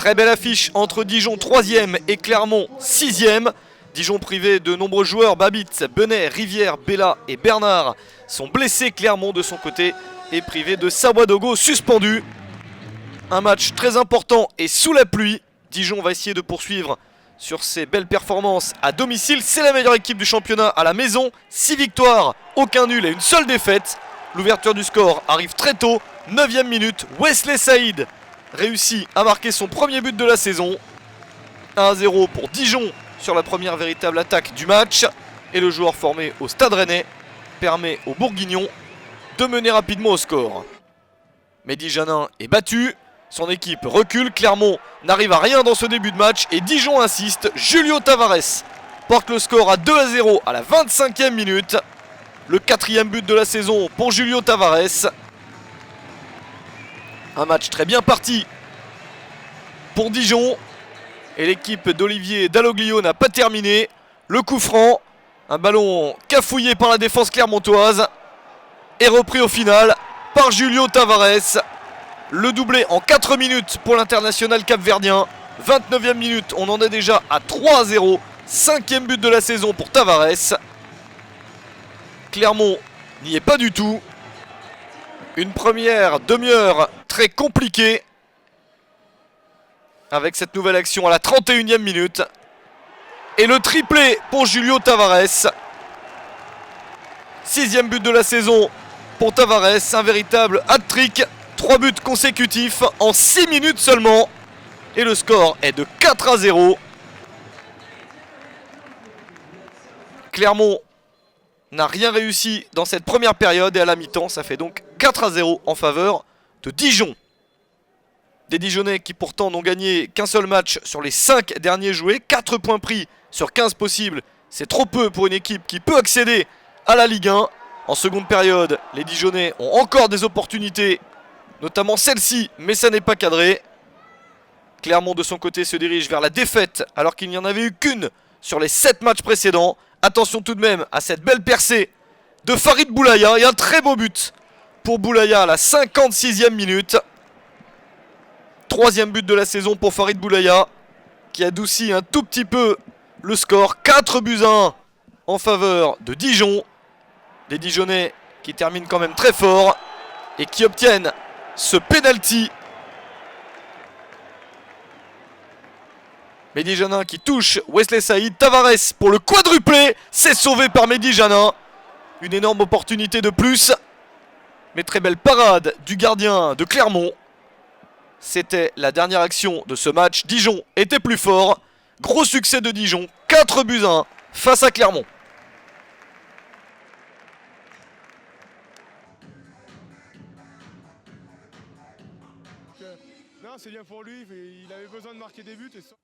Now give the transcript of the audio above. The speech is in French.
Très belle affiche entre Dijon 3e et Clermont 6e. Dijon privé de nombreux joueurs, Babit, Benet, Rivière, Bella et Bernard sont blessés. Clermont de son côté est privé de Sawadogo suspendu. Un match très important et sous la pluie. Dijon va essayer de poursuivre sur ses belles performances à domicile. C'est la meilleure équipe du championnat à la maison. 6 victoires, aucun nul et une seule défaite. L'ouverture du score arrive très tôt, 9e minute. Wesley Saïd réussit à marquer son premier but de la saison. 1-0 pour Dijon sur la première véritable attaque du match. Et le joueur formé au Stade Rennais permet aux Bourguignons de mener rapidement au score. Mehdi Janin est battu, son équipe recule, Clermont n'arrive à rien dans ce début de match et Dijon insiste. Julio Tavares porte le score à 2-0 à la 25e minute. Le 4e but de la saison pour Julio Tavares. Un match très bien parti pour Dijon. Et l'équipe d'Olivier Dalloglio n'a pas terminé. Le coup franc, un ballon cafouillé par la défense clermontoise, est repris au final par Julio Tavares. Le doublé en 4 minutes pour l'international capverdien. 29e minute, on en est déjà à 3-0. 5e but de la saison pour Tavares. Clermont n'y est pas du tout. Une première demi-heure très compliquée avec cette nouvelle action à la 31e minute. Et le triplé pour Julio Tavares. 6e but de la saison pour Tavares. Un véritable hat-trick. 3 buts consécutifs en 6 minutes seulement. Et le score est de 4-0. Clermont n'a rien réussi dans cette première période. Et à la mi-temps, ça fait donc 4-0 en faveur de Dijon. Des Dijonnais qui pourtant n'ont gagné qu'un seul match sur les 5 derniers joués. 4 points pris sur 15 possibles. C'est trop peu pour une équipe qui peut accéder à la Ligue 1. En seconde période, les Dijonnais ont encore des opportunités, notamment celle-ci, mais ça n'est pas cadré. Clermont de son côté se dirige vers la défaite alors qu'il n'y en avait eu qu'une sur les 7 matchs précédents. Attention tout de même à cette belle percée de Farid Boulaya et un très beau but pour Boulaya à la 56e minute. 3e but de la saison pour Farid Boulaya qui adoucit un tout petit peu le score. 4-1 en faveur de Dijon. Les Dijonnais qui terminent quand même très fort et qui obtiennent ce penalty. Mehdi Janin qui touche Wesley Saïd. Tavares pour le quadruplé. C'est sauvé par Mehdi Janin. Une énorme opportunité de plus. Mais très belle parade du gardien de Clermont. C'était la dernière action de ce match. Dijon était plus fort. Gros succès de Dijon. 4-1 face à Clermont. Non, c'est bien pour lui. Il avait besoin de marquer des buts. Et ça...